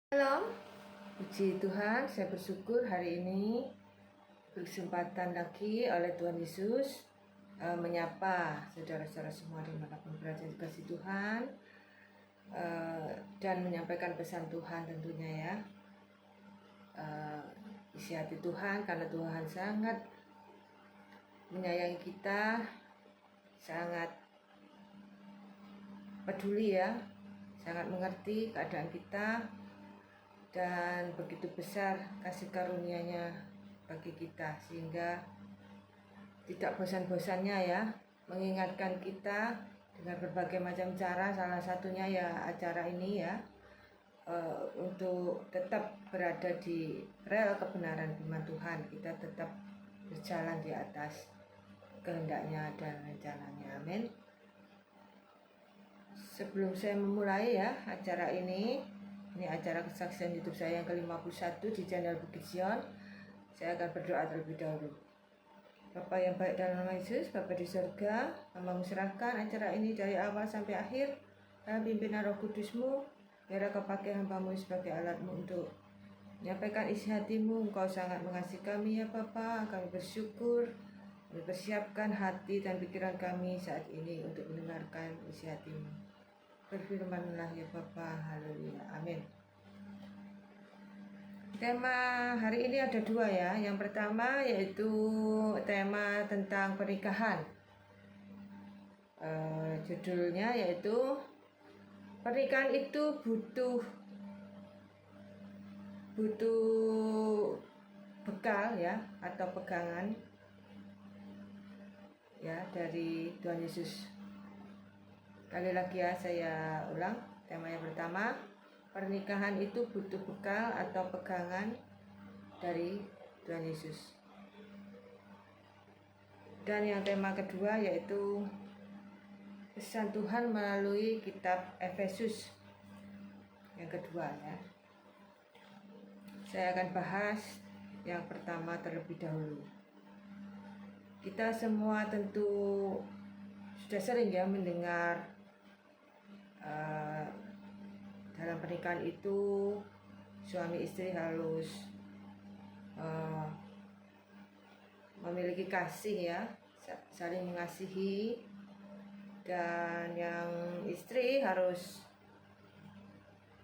Halo, puji Tuhan, saya bersyukur hari ini berkesempatan lagi oleh Tuhan Yesus menyapa saudara-saudara semua dimanapun berada, kasih Tuhan, dan menyampaikan pesan Tuhan tentunya ya. Isi hati Tuhan, karena Tuhan sangat menyayangi kita, sangat peduli ya, sangat mengerti keadaan kita, dan begitu besar kasih karunia-Nya bagi kita, sehingga tidak bosan-bosannya ya mengingatkan kita dengan berbagai macam cara, salah satunya ya acara ini ya, untuk tetap berada di rel kebenaran firman Tuhan, kita tetap berjalan di atas kehendaknya dan rencananya. Amin. Sebelum saya memulai ya acara ini acara kesaksian YouTube saya yang ke-51 di channel Bukit Zion. Saya akan berdoa terlebih dahulu. Bapa yang baik dalam nama Yesus, Bapa di surga, Hamba serahkan acara ini dari awal sampai akhir dalam pimpinan Roh Kudus-Mu. Biar Kau pakai hamba-Mu sebagai alat-Mu untuk menyampaikan isi hati-Mu. Engkau sangat mengasihi kami ya Bapa. Kami bersyukur, kami persiapkan hati dan pikiran kami saat ini untuk mendengarkan isi hati-Mu. Berfirmanlah ya Bapa, haleluya, amin. Tema hari ini ada dua ya. Yang pertama yaitu tema tentang pernikahan. Judulnya yaitu pernikahan itu butuh bekal ya, atau pegangan ya dari Tuhan Yesus. Kali lagi ya, saya ulang. Tema yang pertama, pernikahan itu butuh bekal atau pegangan dari Tuhan Yesus. Dan yang tema kedua yaitu pesan Tuhan melalui kitab Efesus yang kedua ya. Saya akan bahas yang pertama terlebih dahulu. Kita semua tentu sudah sering ya mendengar dalam pernikahan itu suami istri harus memiliki kasih ya, saling mengasihi, dan yang istri harus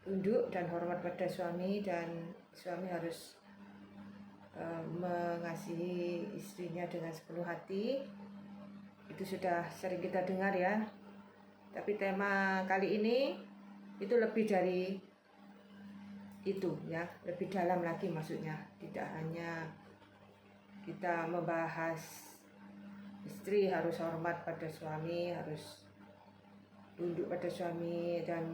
tunduk dan hormat pada suami, dan suami harus mengasihi istrinya dengan sepenuh hati. Itu sudah sering kita dengar ya. Tapi tema kali ini itu lebih dari itu ya, lebih dalam lagi maksudnya. Tidak hanya kita membahas istri harus hormat pada suami, harus tunduk pada suami, dan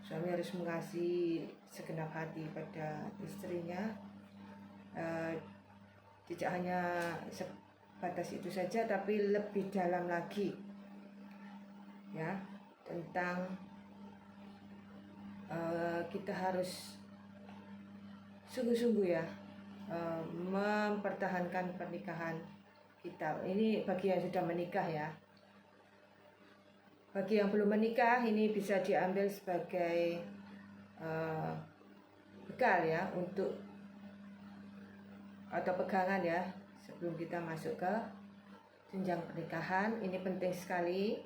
suami harus mengasihi segenap hati pada istrinya. Tidak hanya sebatas itu saja, tapi lebih dalam lagi ya, tentang kita harus sungguh-sungguh ya mempertahankan pernikahan kita. Ini bagi yang sudah menikah ya. Bagi yang belum menikah, ini bisa diambil sebagai bekal ya, untuk atau pegangan ya, sebelum kita masuk ke jenjang pernikahan. Ini penting sekali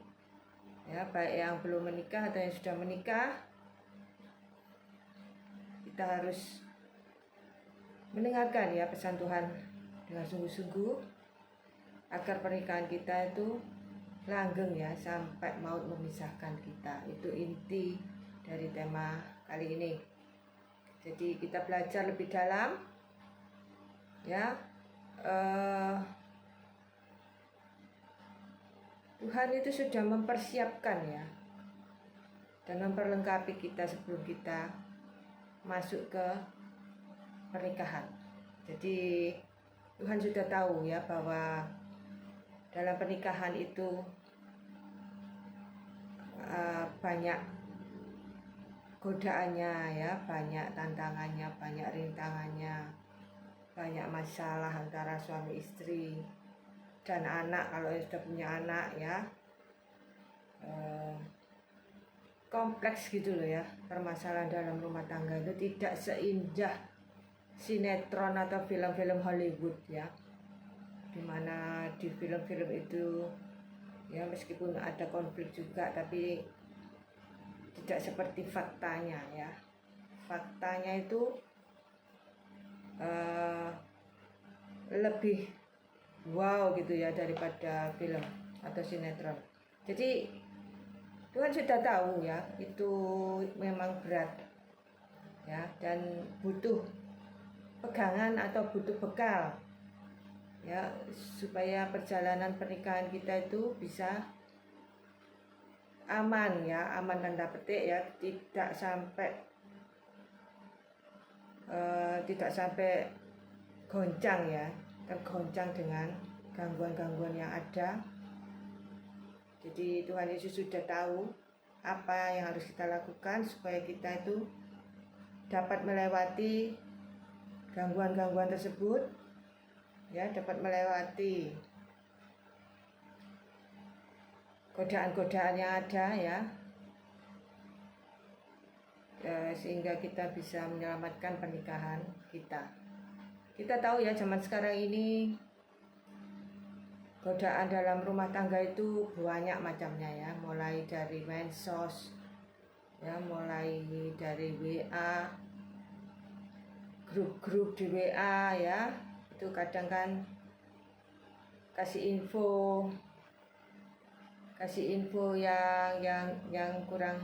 ya, baik yang belum menikah atau yang sudah menikah. Kita harus mendengarkan ya pesan Tuhan dengan sungguh-sungguh, agar pernikahan kita itu langgeng ya, sampai maut memisahkan kita. Itu inti dari tema kali ini. Jadi kita belajar lebih dalam ya. Tuhan itu sudah mempersiapkan ya, dan memperlengkapi kita sebelum kita masuk ke pernikahan. Jadi Tuhan sudah tahu ya bahwa dalam pernikahan itu banyak godaannya ya, banyak tantangannya, banyak rintangannya, banyak masalah antara suami istri dan anak kalau sudah punya anak ya. kompleks gitu loh ya. Permasalahan dalam rumah tangga itu tidak seindah sinetron atau film-film Hollywood ya, dimana di film-film itu ya meskipun ada konflik juga tapi tidak seperti faktanya ya. Faktanya itu lebih wow gitu ya daripada film atau sinetron. Jadi Tuhan sudah tahu ya itu memang berat ya, dan butuh pegangan atau butuh bekal ya supaya perjalanan pernikahan kita itu bisa aman ya, aman tanda petik ya, tidak sampai goncang ya, tergoncang dengan gangguan-gangguan yang ada. Jadi Tuhan Yesus sudah tahu apa yang harus kita lakukan supaya kita itu dapat melewati gangguan-gangguan tersebut ya, dapat melewati godaan-godaan yang ada ya, sehingga kita bisa menyelamatkan pernikahan kita. Kita tahu ya zaman sekarang ini godaan dalam rumah tangga itu banyak macamnya ya, mulai dari medsos ya, mulai dari WA, grup-grup di WA ya, itu kadang kan kasih info yang kurang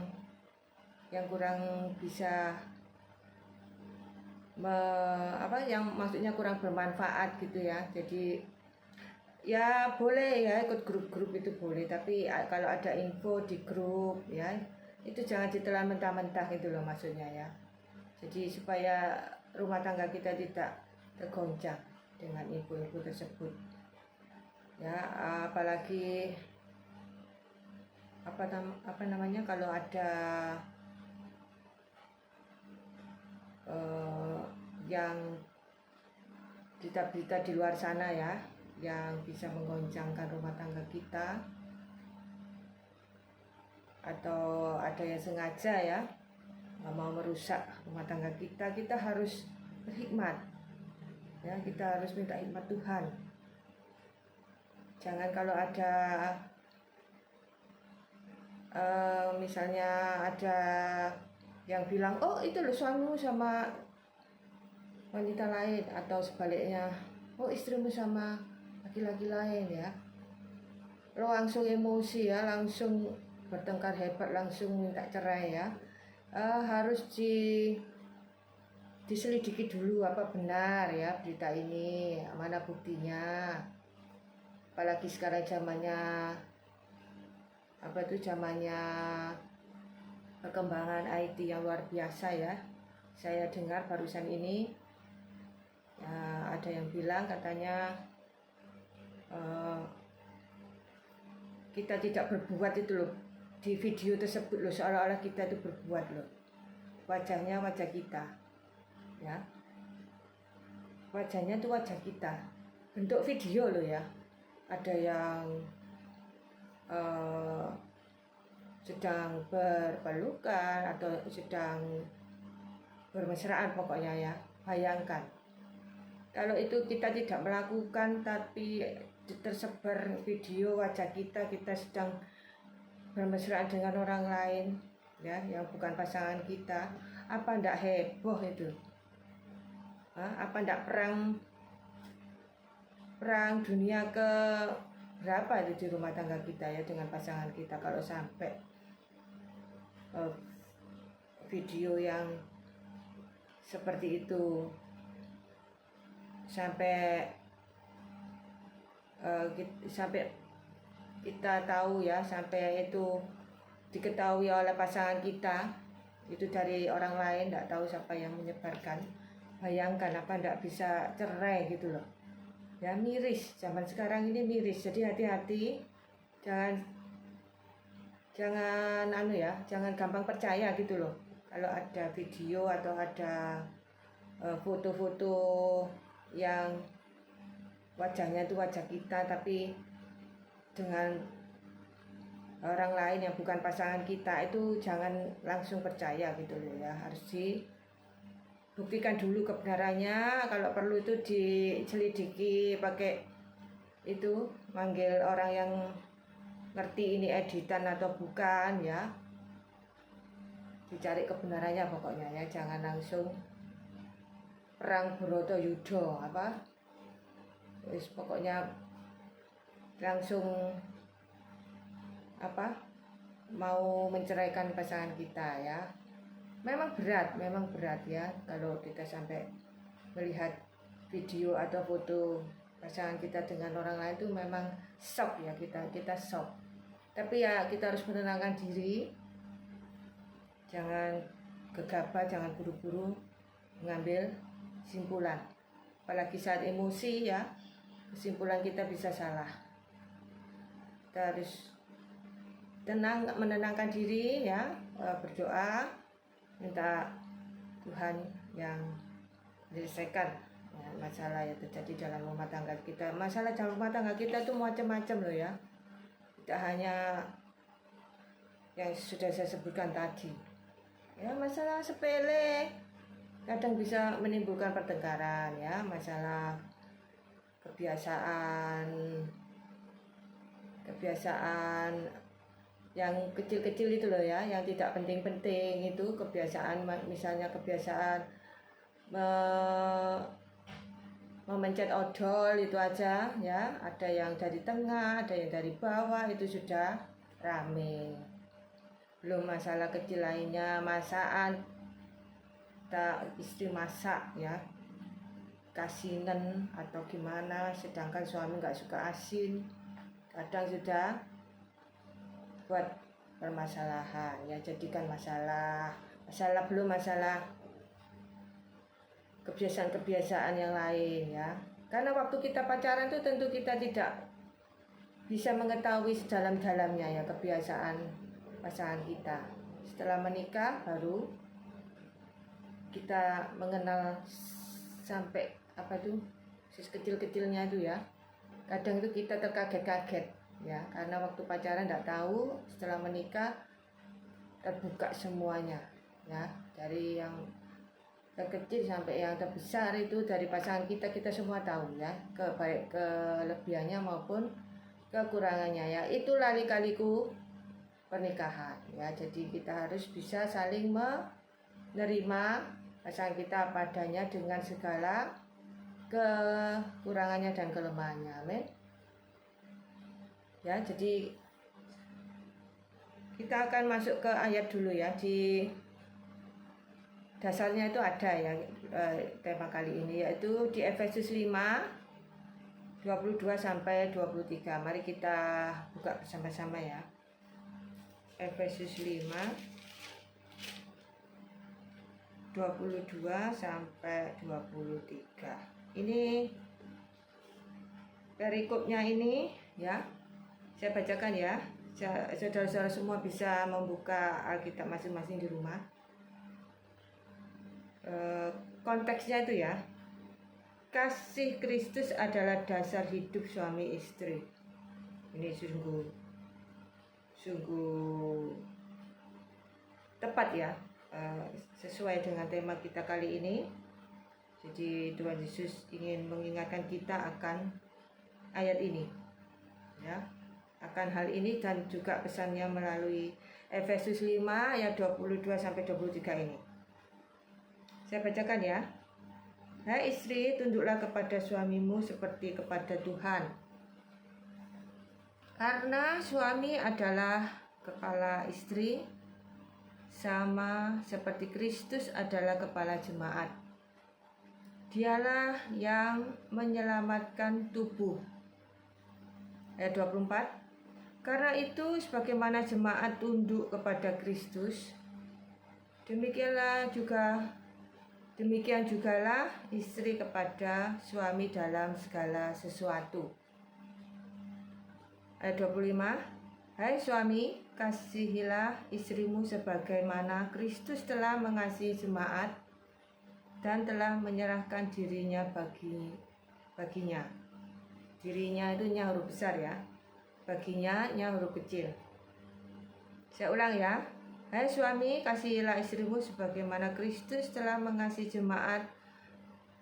bisa yang maksudnya kurang bermanfaat gitu ya. Jadi ya boleh ya ikut grup-grup itu boleh, tapi kalau ada info di grup ya itu jangan ditelan mentah-mentah gitu loh maksudnya ya. Jadi supaya rumah tangga kita tidak tergoncang dengan info-info tersebut ya, apalagi apa namanya kalau ada yang berita-berita di luar sana ya yang bisa menggoncangkan rumah tangga kita, atau ada yang sengaja ya mau merusak rumah tangga kita, kita harus berhikmat ya, kita harus minta hikmat Tuhan. Jangan kalau ada misalnya ada yang bilang oh itu loh suamimu sama wanita lain, atau sebaliknya oh istrimu sama laki-laki lain ya, lo langsung emosi ya, langsung bertengkar hebat, langsung minta cerai ya. Harus diselidiki dulu apa benar ya berita ini, mana buktinya. Apalagi sekarang zamannya zamannya perkembangan IT yang luar biasa ya. Saya dengar barusan ini ya, ada yang bilang katanya kita tidak berbuat itu loh di video tersebut loh, seolah-olah kita itu berbuat loh, wajahnya wajah kita ya, wajahnya itu wajah kita, bentuk video loh ya. Ada yang sedang berpelukan atau sedang bermesraan pokoknya ya. Bayangkan kalau itu kita tidak melakukan tapi tersebar video wajah kita sedang bermesraan dengan orang lain ya yang bukan pasangan kita, apa ndak heboh itu? Apa ndak perang dunia ke berapa itu di rumah tangga kita ya dengan pasangan kita kalau sampai video yang seperti itu sampai kita tahu ya, sampai itu diketahui oleh pasangan kita itu dari orang lain, tidak tahu siapa yang menyebarkan. Bayangkan apa tidak bisa cerai gitu loh ya, miris, zaman sekarang ini miris. Jadi hati-hati, jangan jangan gampang percaya gitu loh kalau ada video atau ada foto-foto yang wajahnya itu wajah kita tapi dengan orang lain yang bukan pasangan kita itu jangan langsung percaya gitu loh ya, harus dibuktikan dulu kebenarannya. Kalau perlu itu diselidiki pakai itu, manggil orang yang ngerti ini editan atau bukan ya, dicari kebenarannya pokoknya ya, jangan langsung perang Bratayuda apa wis pokoknya langsung apa mau menceraikan pasangan kita ya. Memang berat ya kalau kita sampai melihat video atau foto pasangan kita dengan orang lain, itu memang shock ya, kita shock. Tapi ya kita harus menenangkan diri, jangan gegabah, jangan buru-buru mengambil kesimpulan, apalagi saat emosi ya, kesimpulan kita bisa salah. Kita harus tenang, menenangkan diri ya, berdoa, minta Tuhan yang menyelesaikan ya, masalah yang terjadi dalam rumah tangga kita. Masalah dalam rumah tangga kita itu macam-macam loh ya, tidak hanya yang sudah saya sebutkan tadi ya. Masalah sepele kadang bisa menimbulkan pertengkaran ya, masalah kebiasaan yang kecil-kecil itu loh ya, yang tidak penting-penting itu, kebiasaan misalnya kebiasaan memencet odol itu aja ya, ada yang dari tengah, ada yang dari bawah, itu sudah rame. Belum masalah kecil lainnya, masakan istri masak ya, kasinan atau gimana, sedangkan suami nggak suka asin, kadang sudah buat permasalahan ya, jadikan masalah belum masalah kebiasaan-kebiasaan yang lain ya. Karena waktu kita pacaran itu tentu kita tidak bisa mengetahui sedalam-dalamnya ya kebiasaan pasangan kita. Setelah menikah baru kita mengenal sampai apa itu kecil-kecilnya itu ya. Kadang itu kita terkaget-kaget ya, karena waktu pacaran tidak tahu, setelah menikah terbuka semuanya ya, dari yang terkecil sampai yang terbesar itu dari pasangan kita semua tahu ya, baik kelebihannya maupun kekurangannya ya. Itulah lika-liku pernikahan ya. Jadi kita harus bisa saling menerima pasangan kita apa adanya dengan segala kekurangannya dan kelemahannya. Amin ya. Jadi kita akan masuk ke ayat dulu ya. Di dasarnya itu ada ya tema kali ini, yaitu di Efesus 5 22 sampai 23. Mari kita buka bersama-sama ya. Efesus 5 22 sampai 23. Ini perikopnya ini ya, saya bacakan ya. Saudara-saudara semua bisa membuka Alkitab masing-masing di rumah. Konteksnya itu ya, kasih Kristus adalah dasar hidup suami istri. Ini sungguh tepat ya, sesuai dengan tema kita kali ini. Jadi Tuhan Yesus ingin mengingatkan kita akan ayat ini ya, akan hal ini, dan juga pesannya melalui Efesus 5 ayat 22 sampai 23 ini. Saya bacakan ya. Hai istri, tunduklah kepada suamimu seperti kepada Tuhan. Karena suami adalah kepala istri, sama seperti Kristus adalah kepala jemaat. Dialah yang menyelamatkan tubuh. Ayat 24. Karena itu sebagaimana jemaat tunduk kepada Kristus, demikian jugalah istri kepada suami dalam segala sesuatu. Ayat 25. Hai suami, kasihilah istrimu sebagaimana Kristus telah mengasihi jemaat dan telah menyerahkan dirinya baginya. Dirinya itu nya huruf besar ya, baginya nya huruf kecil. Saya ulang ya. Hai suami, kasihilah istrimu sebagaimana Kristus telah mengasihi jemaat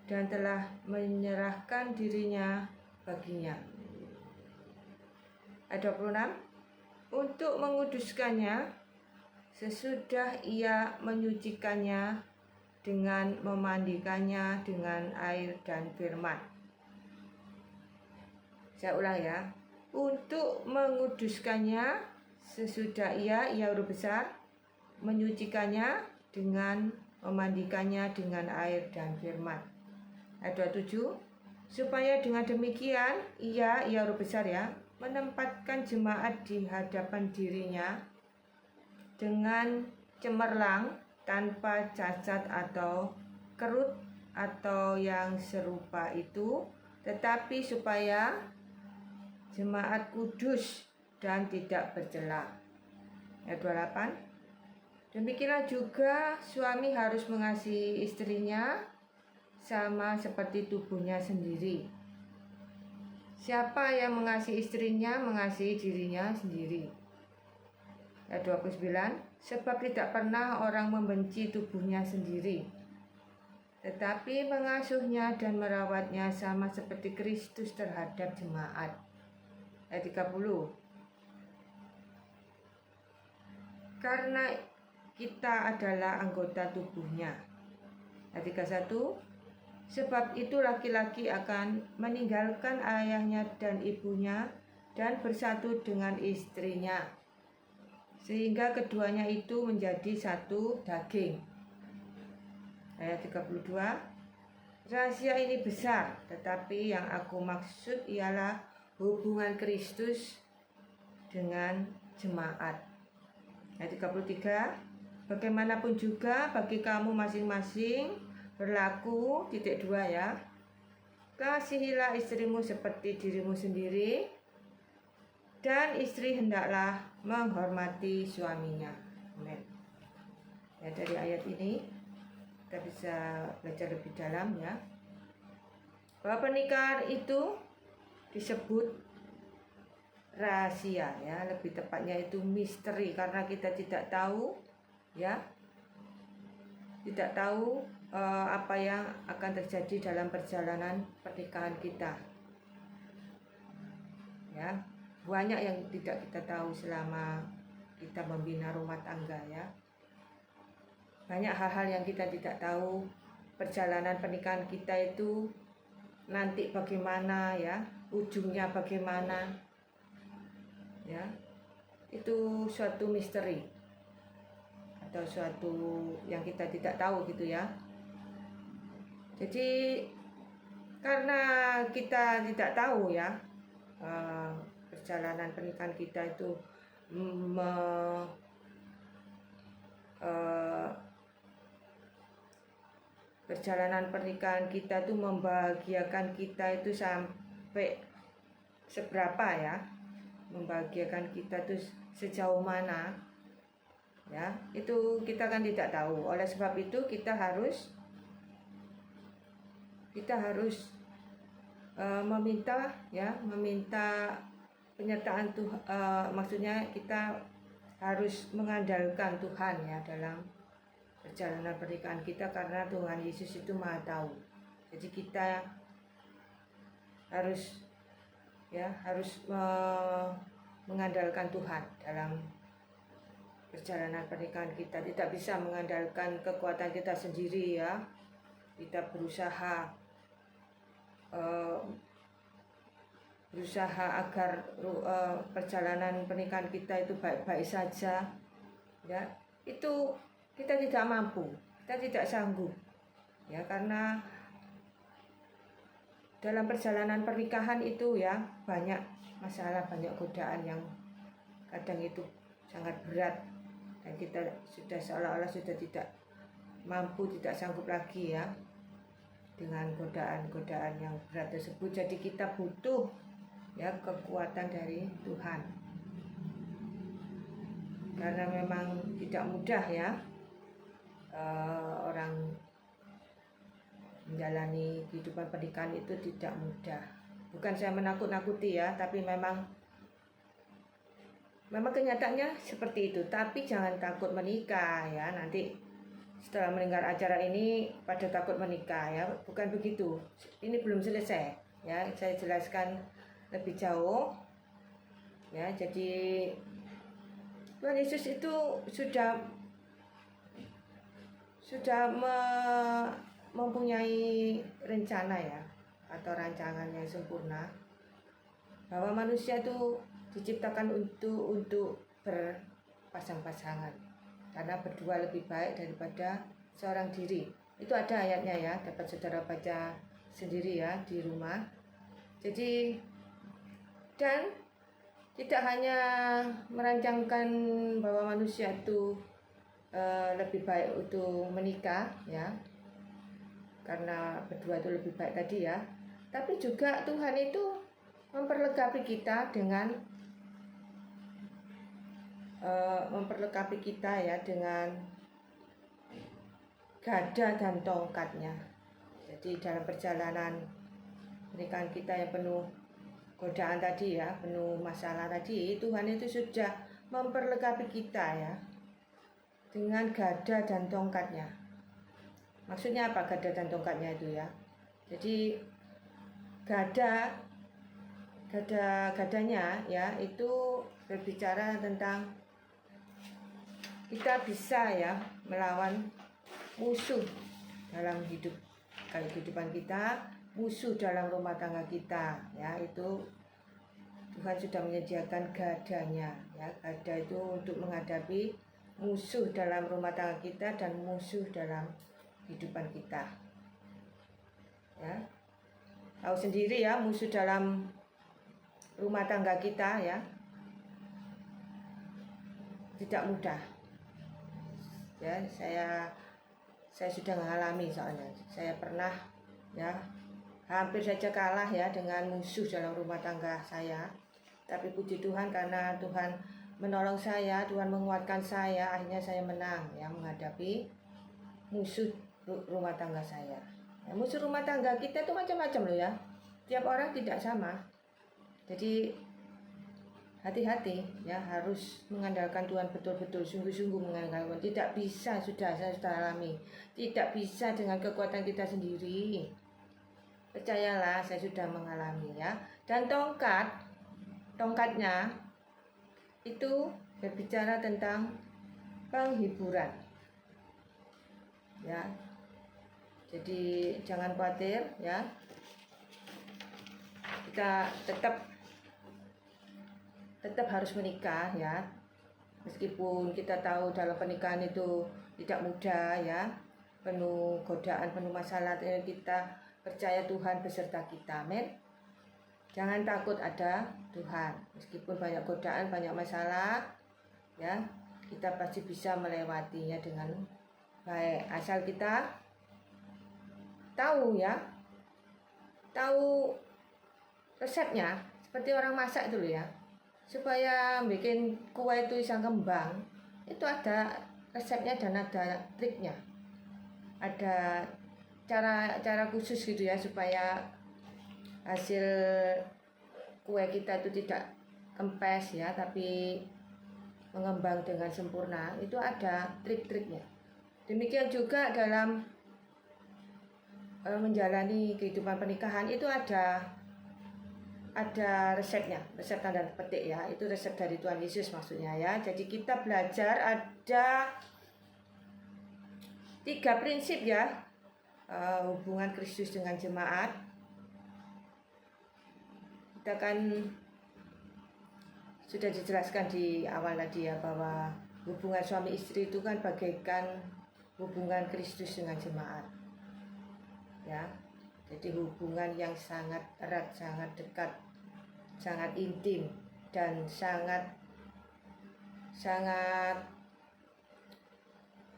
dan telah menyerahkan dirinya baginya. Ayat 26. Untuk menguduskannya sesudah ia menyucikannya dengan memandikannya dengan air dan firman. Saya ulang ya. Untuk menguduskannya sesudah ia huruf besar, menyucikannya dengan memandikannya dengan air dan firman. Ayat 27. Supaya dengan demikian ia huruf besar ya, menempatkan jemaat di hadapan dirinya dengan cemerlang, tanpa cacat atau kerut atau yang serupa itu, tetapi supaya jemaat kudus dan tidak bercela. Ayat 28. Demikianlah juga suami harus mengasihi istrinya sama seperti tubuhnya sendiri. Siapa yang mengasihi istrinya mengasihi dirinya sendiri. Ayat 29. Sebab tidak pernah orang membenci tubuhnya sendiri, tetapi mengasuhnya dan merawatnya sama seperti Kristus terhadap jemaat. Ayat 30. Karena kita adalah anggota tubuhnya. Ayat 31. Sebab itu laki-laki akan meninggalkan ayahnya dan ibunya dan bersatu dengan istrinya, sehingga keduanya itu menjadi satu daging. Ayat 32. Rahasia ini besar, tetapi yang aku maksud ialah hubungan Kristus dengan jemaat. Ayat 33. Bagaimanapun juga bagi kamu masing-masing berlaku, 2 ya. Kasihilah istrimu seperti dirimu sendiri, dan istri hendaklah menghormati suaminya. Amin. Ya, dari ayat ini kita bisa belajar lebih dalam ya, bahwa pernikahan itu disebut rahasia ya, lebih tepatnya itu misteri, karena kita tidak tahu ya, tidak tahu apa yang akan terjadi dalam perjalanan pernikahan kita ya. Banyak yang tidak kita tahu selama kita membina rumah tangga ya. Banyak hal-hal yang kita tidak tahu, perjalanan pernikahan kita itu nanti bagaimana ya, ujungnya bagaimana ya. Itu suatu misteri atau suatu yang kita tidak tahu gitu ya. Jadi karena kita tidak tahu ya, perjalanan pernikahan kita itu perjalanan pernikahan kita itu membahagiakan kita itu sampai seberapa ya, membahagiakan kita itu sejauh mana ya, itu kita kan tidak tahu. Oleh sebab itu kita harus meminta penyertaan Tuhan, maksudnya kita harus mengandalkan Tuhan ya dalam perjalanan pernikahan kita, karena Tuhan Yesus itu Maha tahu. Jadi kita harus mengandalkan Tuhan dalam perjalanan pernikahan kita. Tidak bisa mengandalkan kekuatan kita sendiri ya. Kita berusaha agar perjalanan pernikahan kita itu baik-baik saja ya. Itu kita tidak mampu, kita tidak sanggup ya, karena dalam perjalanan pernikahan itu ya banyak masalah, banyak godaan yang kadang itu sangat berat, dan kita sudah seolah-olah sudah tidak mampu, tidak sanggup lagi ya dengan godaan-godaan yang berat tersebut. Jadi kita butuh ya kekuatan dari Tuhan, karena memang tidak mudah ya orang menjalani kehidupan pernikahan itu tidak mudah. Bukan saya menakut-nakuti ya, tapi memang memang kenyataannya seperti itu, tapi jangan takut menikah ya. Nanti setelah mendengar acara ini pada takut menikah ya, bukan begitu. Ini belum selesai ya, saya jelaskan lebih jauh ya. Jadi Tuhan Yesus itu sudah mempunyai rencana ya, atau rancangan yang sempurna, bahwa manusia itu diciptakan untuk berpasang-pasangan, karena berdua lebih baik daripada seorang diri. Itu ada ayatnya ya, dapat saudara baca sendiri ya di rumah. Jadi, dan tidak hanya merancangkan bahwa manusia itu lebih baik untuk menikah ya, karena berdua itu lebih baik tadi ya, tapi juga Tuhan itu memperlengkapi kita dengan gada dan tongkatnya. Jadi dalam perjalanan pernikahan kita yang penuh godaan tadi ya, penuh masalah tadi, Tuhan itu sudah memperlengkapi kita ya dengan gada dan tongkatnya. Maksudnya apa gada dan tongkatnya itu ya? Jadi gadanya ya itu berbicara tentang kita bisa ya melawan musuh dalam kehidupan kita, musuh dalam rumah tangga kita ya. Itu Tuhan sudah menyediakan gadanya ya. Gada itu untuk menghadapi musuh dalam rumah tangga kita dan musuh dalam kehidupan kita ya. Tahu sendiri ya, musuh dalam rumah tangga kita ya tidak mudah ya. Saya sudah mengalami, soalnya saya pernah ya hampir saja kalah ya dengan musuh dalam rumah tangga saya. Tapi puji Tuhan, karena Tuhan menolong saya, Tuhan menguatkan saya, akhirnya saya menang ya menghadapi musuh rumah tangga saya. Ya, musuh rumah tangga kita itu macam-macam loh ya. Tiap orang tidak sama. Jadi hati-hati ya, harus mengandalkan Tuhan betul-betul, sungguh-sungguh mengandalkan Tuhan. Tidak bisa, saya sudah alami, tidak bisa dengan kekuatan kita sendiri. Percayalah, saya sudah mengalami ya. Dan tongkatnya itu berbicara tentang penghiburan ya. Jadi jangan khawatir ya, kita tetap harus menikah ya, meskipun kita tahu dalam pernikahan itu tidak mudah ya, penuh godaan, penuh masalah. Kita percaya Tuhan beserta kita, amin. Jangan takut, ada Tuhan, meskipun banyak godaan, banyak masalah ya, kita pasti bisa melewatinya dengan baik, asal kita tahu ya, tahu resepnya. Seperti orang masak itu loh ya, supaya bikin kue itu bisa kembang, itu ada resepnya dan ada triknya, ada cara khusus gitu ya, supaya hasil kue kita itu tidak kempes ya, tapi mengembang dengan sempurna. Itu ada trik-triknya. Demikian juga dalam menjalani kehidupan pernikahan itu ada resepnya, resep tanda petik ya. Itu resep dari Tuhan Yesus maksudnya ya. Jadi kita belajar ada 3 prinsip ya, hubungan Kristus dengan jemaat. Kita kan sudah dijelaskan di awal tadi ya, bahwa hubungan suami istri itu kan bagaikan hubungan Kristus dengan jemaat ya. Jadi hubungan yang sangat erat, sangat dekat, sangat intim, dan sangat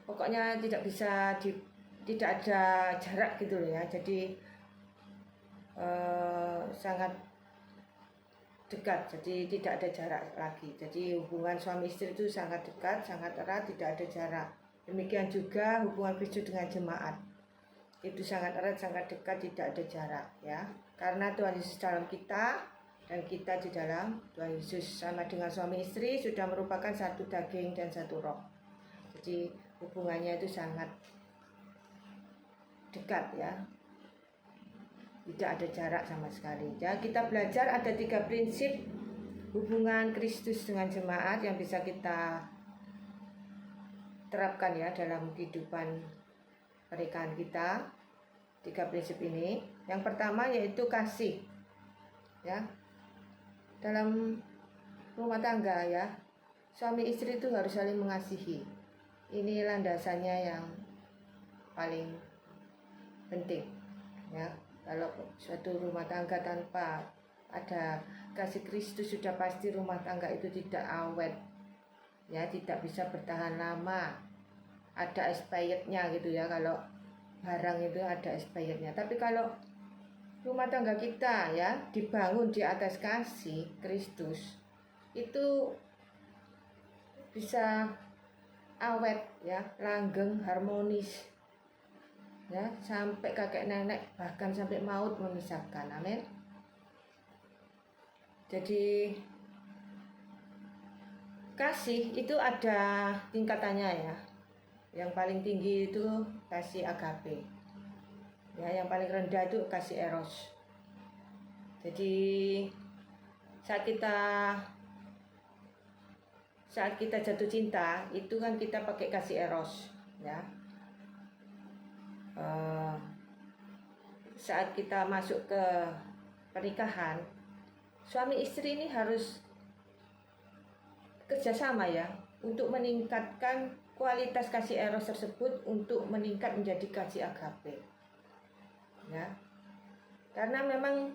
pokoknya tidak ada jarak gitu loh ya. Jadi sangat dekat, jadi tidak ada jarak lagi. Jadi hubungan suami istri itu sangat dekat, sangat erat, tidak ada jarak. Demikian juga hubungan Kristus dengan jemaat, itu sangat erat, sangat dekat, tidak ada jarak ya. Karena Tuhan Yesus dalam kita dan kita di dalam Tuhan Yesus sama dengan suami istri sudah merupakan satu daging dan satu roh. Jadi hubungannya itu sangat dekat ya, tidak ada jarak sama sekali. Ya, kita belajar ada 3 prinsip hubungan Kristus dengan jemaat yang bisa kita terapkan ya dalam kehidupan pernikahan kita. 3 prinsip ini. Yang pertama yaitu kasih. Ya. Dalam rumah tangga ya, suami istri itu harus saling mengasihi. Ini landasannya yang paling penting ya. Kalau suatu rumah tangga tanpa ada kasih Kristus, sudah pasti rumah tangga itu tidak awet ya, tidak bisa bertahan lama. Ada expirednya gitu ya, kalau barang itu ada expirednya. Tapi kalau rumah tangga kita ya dibangun di atas kasih Kristus, itu bisa awet ya, langgeng, harmonis ya, sampai kakek nenek, bahkan sampai maut memisahkan. Amin. Jadi kasih itu ada tingkatannya ya. Yang paling tinggi itu kasih agape. Ya, yang paling rendah itu kasih eros. Jadi saat kita jatuh cinta itu kan kita pakai kasih eros ya. Saat kita masuk ke pernikahan, suami istri ini harus kerjasama ya untuk meningkatkan kualitas kasih eros tersebut, untuk meningkat menjadi kasih agape ya. Karena memang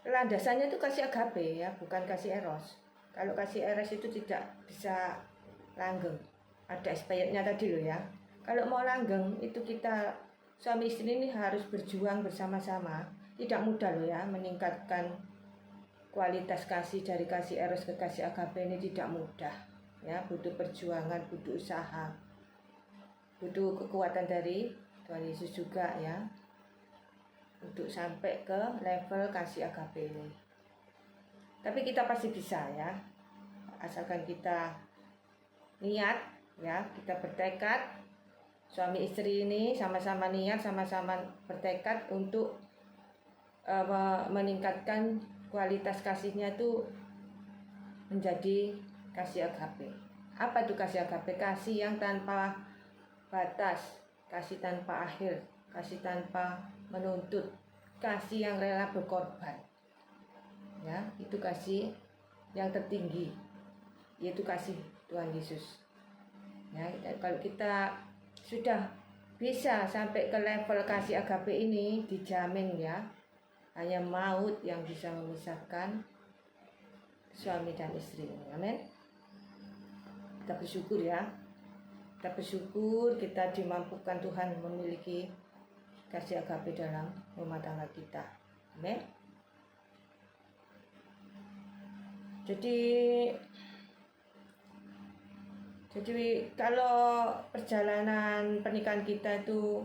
landasannya itu kasih agape ya, bukan kasih eros. Kalau kasih eros itu tidak bisa langgeng, ada expirednya tadi loh ya. Kalau mau langgeng itu kita suami istri ini harus berjuang bersama-sama. Tidak mudah loh ya meningkatkan kualitas kasih dari kasih eros ke kasih agape, ini tidak mudah ya, butuh perjuangan, butuh usaha, butuh kekuatan dari Tuhan Yesus juga ya, untuk sampai ke level kasih agape ini. Tapi kita pasti bisa ya, asalkan kita niat ya, kita bertekad. Suami istri ini sama-sama niat, sama-sama bertekad untuk meningkatkan kualitas kasihnya itu menjadi kasih agape. Apa itu kasih agape? Kasih yang tanpa batas, kasih tanpa akhir, kasih tanpa menuntut, kasih yang rela berkorban ya. Itu kasih yang tertinggi, yaitu kasih Tuhan Yesus ya. Kalau kita sudah bisa sampai ke level kasih agape ini, dijamin ya, hanya maut yang bisa memisahkan suami dan istri. Amin. Kita bersyukur ya, kita bersyukur kita dimampukan Tuhan memiliki kasih agape dalam rumah tangga kita. Amin. Jadi kalau perjalanan pernikahan kita itu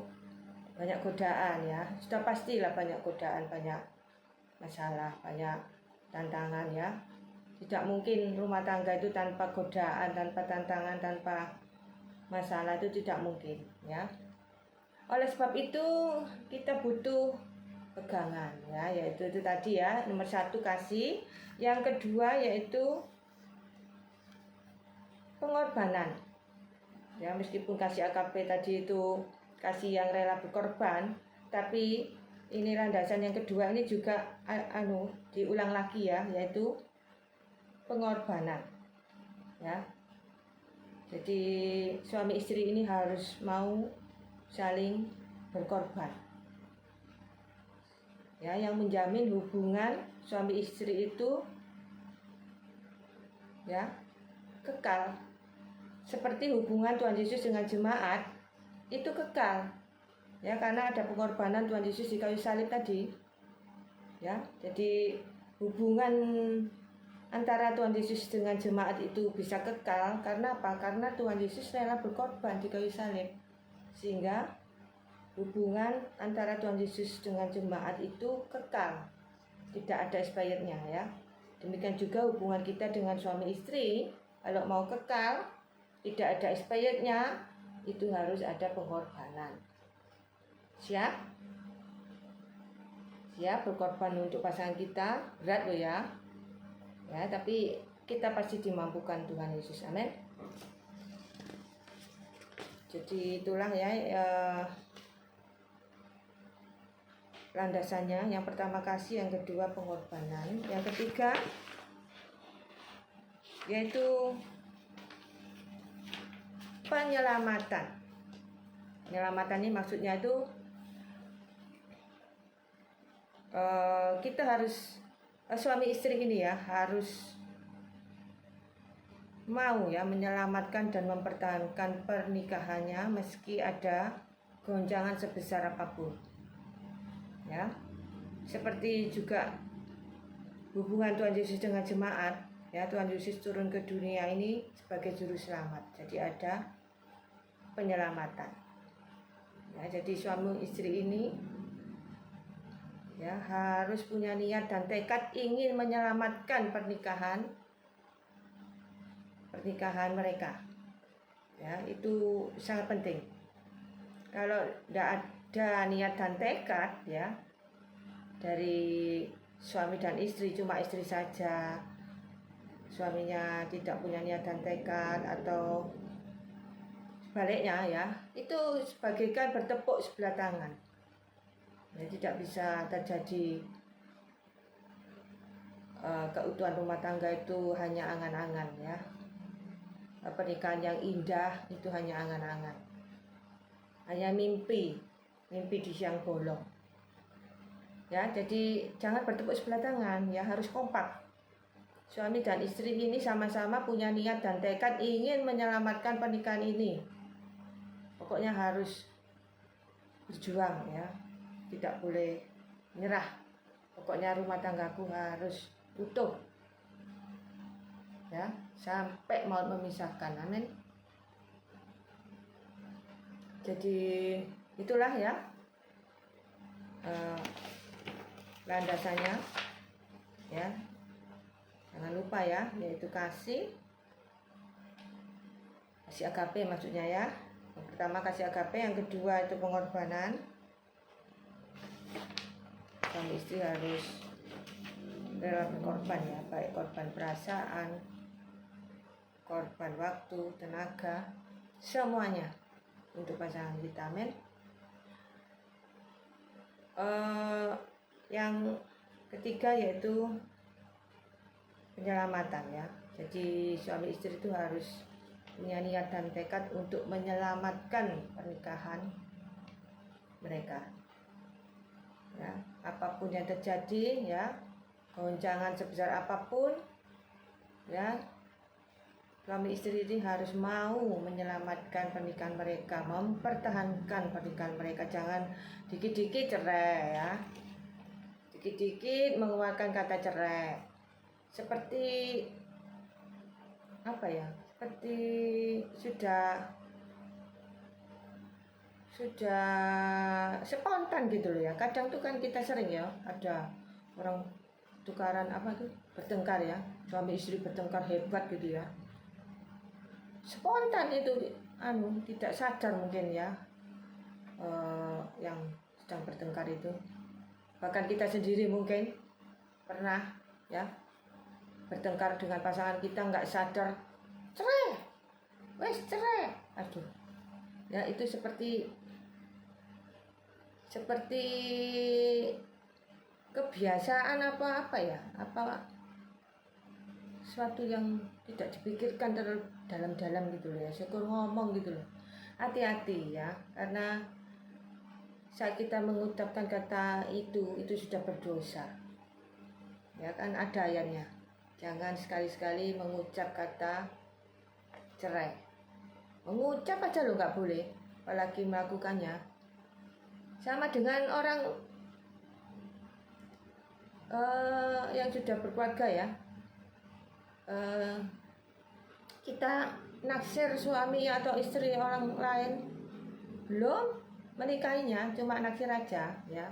banyak godaan ya, sudah pastilah banyak godaan, banyak masalah, banyak tantangan ya. Tidak mungkin rumah tangga itu tanpa godaan, tanpa tantangan, tanpa masalah, itu tidak mungkin ya. Oleh sebab itu kita butuh pegangan ya, yaitu itu tadi ya, nomor 1 kasih, yang kedua yaitu pengorbanan ya. Meskipun kasih agape tadi itu kasih yang rela berkorban, tapi ini landasan yang kedua ini juga diulang lagi ya, yaitu pengorbanan ya. Jadi suami istri ini harus mau saling berkorban ya, yang menjamin hubungan suami istri itu ya kekal. Seperti hubungan Tuhan Yesus dengan jemaat itu kekal ya, karena ada pengorbanan Tuhan Yesus di kayu salib tadi ya. Jadi hubungan antara Tuhan Yesus dengan jemaat itu bisa kekal karena apa? Karena Tuhan Yesus rela berkorban di kayu salib, sehingga hubungan antara Tuhan Yesus dengan jemaat itu kekal tidak ada expirednya ya. Demikian juga hubungan kita dengan suami istri, kalau mau kekal tidak ada expirednya, itu harus ada pengorbanan. Siap? Siap berkorban untuk pasangan kita, berat loh ya. Ya, tapi kita pasti dimampukan Tuhan Yesus. Amin. Jadi itulah ya landasannya. Yang pertama kasih, yang kedua pengorbanan, yang ketiga yaitu penyelamatan. Penyelamatan ini maksudnya itu kita harus suami istri ini ya harus mau ya menyelamatkan dan mempertahankan pernikahannya meski ada goncangan sebesar apapun. Ya. Seperti juga hubungan Tuhan Yesus dengan jemaat, ya, Tuhan Yesus turun ke dunia ini sebagai juru selamat. Jadi ada penyelamatan. Ya, jadi suami istri ini ya harus punya niat dan tekad ingin menyelamatkan pernikahan mereka. Ya, itu sangat penting. Kalau tidak ada niat dan tekad ya dari suami dan istri, cuma istri saja, suaminya tidak punya niat dan tekad atau sebaliknya ya, itu sebagaikan bertepuk sebelah tangan. Ya, tidak bisa terjadi keutuhan rumah tangga itu hanya angan-angan ya. Pernikahan yang indah itu hanya angan-angan, hanya mimpi di siang bolong. Ya, jadi jangan bertepuk sebelah tangan ya, harus kompak. Suami dan istri ini sama-sama punya niat dan tekad ingin menyelamatkan pernikahan ini. Pokoknya harus berjuang ya, tidak boleh menyerah. Pokoknya rumah tanggaku harus utuh ya, sampai maut memisahkan. Amin. Jadi itulah ya landasannya ya. Jangan lupa ya, yaitu kasih agape maksudnya ya. Yang pertama kasih agape, yang kedua itu pengorbanan. Suami istri harus rela berkorban ya, baik korban perasaan, korban waktu, tenaga, semuanya untuk pasangan kita. Amin. Yang ketiga yaitu penyelamatan ya. Jadi suami istri itu harus punya niat dan tekad untuk menyelamatkan pernikahan mereka. Ya, apapun yang terjadi ya, goncangan sebesar apapun ya, suami istri ini harus mau menyelamatkan pernikahan mereka, mempertahankan pernikahan mereka. Jangan dikit-dikit cerai ya, dikit-dikit mengeluarkan kata cerai. Seperti apa ya, seperti sudah spontan gitu loh ya. Kadang tuh kan kita sering ya, ada orang tukaran apa tuh, bertengkar ya, suami istri bertengkar hebat gitu ya, spontan itu tidak sadar mungkin ya yang sedang bertengkar itu. Bahkan kita sendiri mungkin pernah ya bertengkar dengan pasangan kita, nggak sadar cerai, cerai, aduh ya, itu seperti kebiasaan apa ya, suatu yang tidak dipikirkan dalam-dalam gitu loh ya, syukur ngomong gitu loh. Hati-hati ya, karena saat kita mengucapkan kata itu sudah berdosa ya kan. Ada ayatnya, jangan sekali-sekali mengucap kata cerai. Mengucap aja lo nggak boleh, apalagi melakukannya. Sama dengan orang yang sudah berkeluarga ya, kita naksir suami atau istri orang lain, belum menikahinya, cuma naksir aja ya.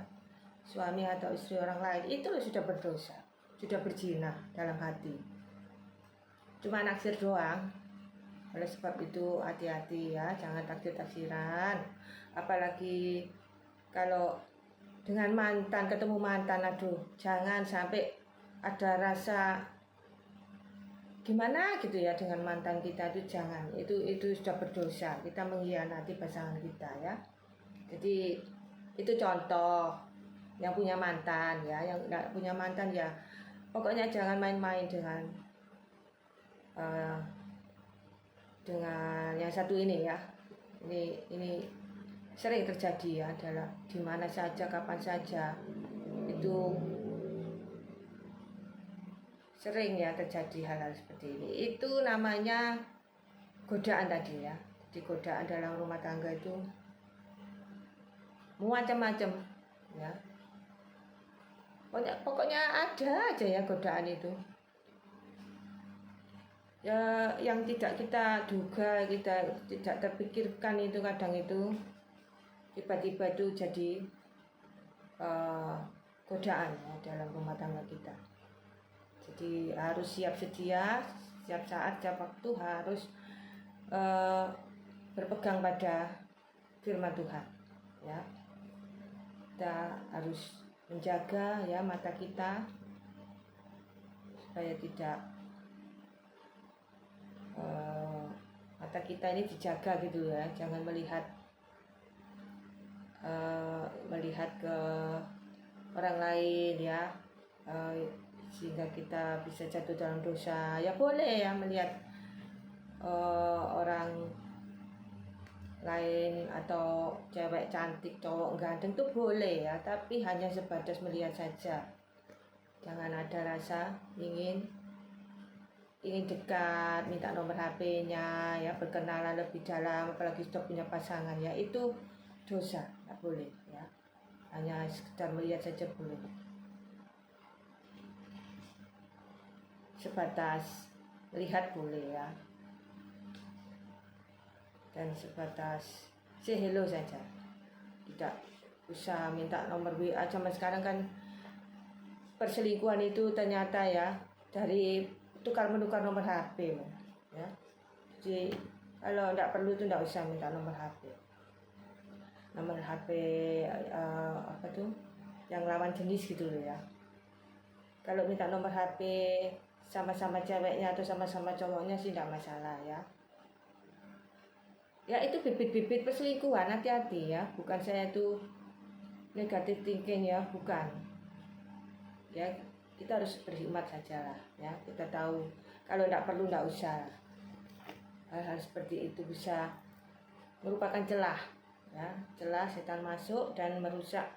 suami atau istri orang lain, itu sudah berdosa, sudah berzina dalam hati. Cuma naksir doang. Oleh sebab itu hati-hati ya, jangan taksir-taksiran. Apalagi kalau dengan mantan, ketemu mantan, aduh, jangan sampai ada rasa gimana gitu ya dengan mantan kita, itu jangan. Itu sudah berdosa, kita mengkhianati pasangan kita ya. Jadi itu contoh yang punya mantan ya, yang nggak punya mantan ya pokoknya jangan main-main dengan yang satu ini ya. Ini sering terjadi ya, adalah di mana saja, kapan saja, itu sering ya terjadi hal-hal seperti ini. Itu namanya godaan tadi ya. Jadi godaan dalam rumah tangga itu macam-macam ya. Pokoknya ada aja ya godaan itu. Ya yang tidak kita duga, kita tidak terpikirkan, itu kadang itu tiba-tiba itu jadi godaan ya, dalam rumah tangga kita. Jadi harus siap sedia, setiap saat, setiap waktu harus berpegang pada firman Tuhan ya. Kita harus menjaga ya mata kita supaya tidak mata kita ini dijaga gitu ya, jangan melihat ke orang lain ya, sehingga kita bisa jatuh dalam dosa. Ya boleh ya melihat orang lain atau cewek cantik, cowok ganteng itu boleh ya, tapi hanya sebatas melihat saja. Jangan ada rasa ingin dekat, minta nomor HP-nya ya, berkenalan lebih dalam, apalagi sudah punya pasangan ya, itu dosa, nggak boleh ya. Hanya sekedar melihat saja boleh. Sebatas melihat boleh ya. Dan sebatas say hello saja. Tidak usah minta nomor WA. Zaman sekarang kan perselingkuhan itu ternyata ya dari tukar-menukar nomor HP ya. Jadi kalau tidak perlu itu tidak usah minta nomor HP. Nomor HP apa tuh? Yang lawan jenis gitu loh ya. Kalau minta nomor HP sama-sama ceweknya atau sama-sama cowoknya sih tidak masalah ya. Ya itu bibit-bibit perselingkuhan, hati-hati ya. Bukan saya itu negatif thinking ya, bukan. Ya kita harus berhikmat saja lah ya. Kita tahu kalau tidak perlu tidak usah. Hal-hal seperti itu bisa merupakan celah ya, celah setan masuk dan merusak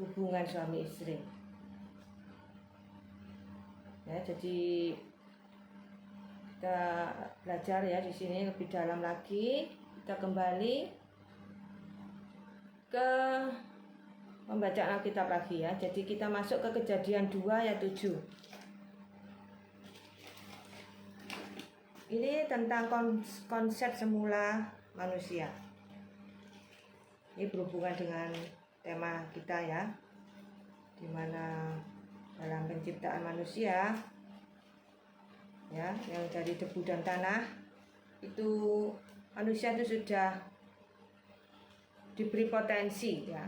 hubungan suami istri ya. Jadi kita belajar ya di sini lebih dalam lagi. Kita kembali ke membaca Alkitab lagi ya. Jadi kita masuk ke Kejadian 2 ayat 7. Ini tentang konsep semula manusia. Ini berhubungan dengan tema kita ya, dimana dalam penciptaan manusia ya, yang dari debu dan tanah itu manusia itu sudah diberi potensi ya,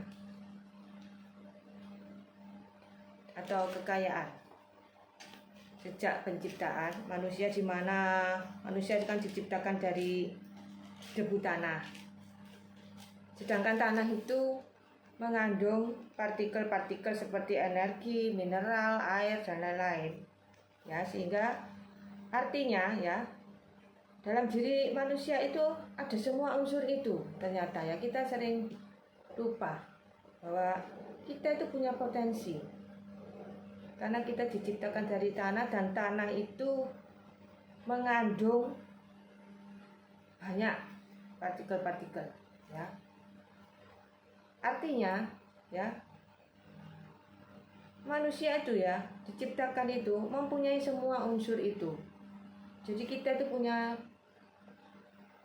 atau kekayaan sejak penciptaan manusia, di mana manusia kan diciptakan dari debu tanah. Sedangkan tanah itu mengandung partikel-partikel seperti energi, mineral, air dan lain-lain. Ya, sehingga artinya ya dalam diri manusia itu ada semua unsur itu. Ternyata ya kita sering lupa bahwa kita itu punya potensi. Karena kita diciptakan dari tanah dan tanah itu mengandung banyak partikel-partikel ya. Artinya ya manusia itu ya diciptakan itu mempunyai semua unsur itu. Jadi kita itu punya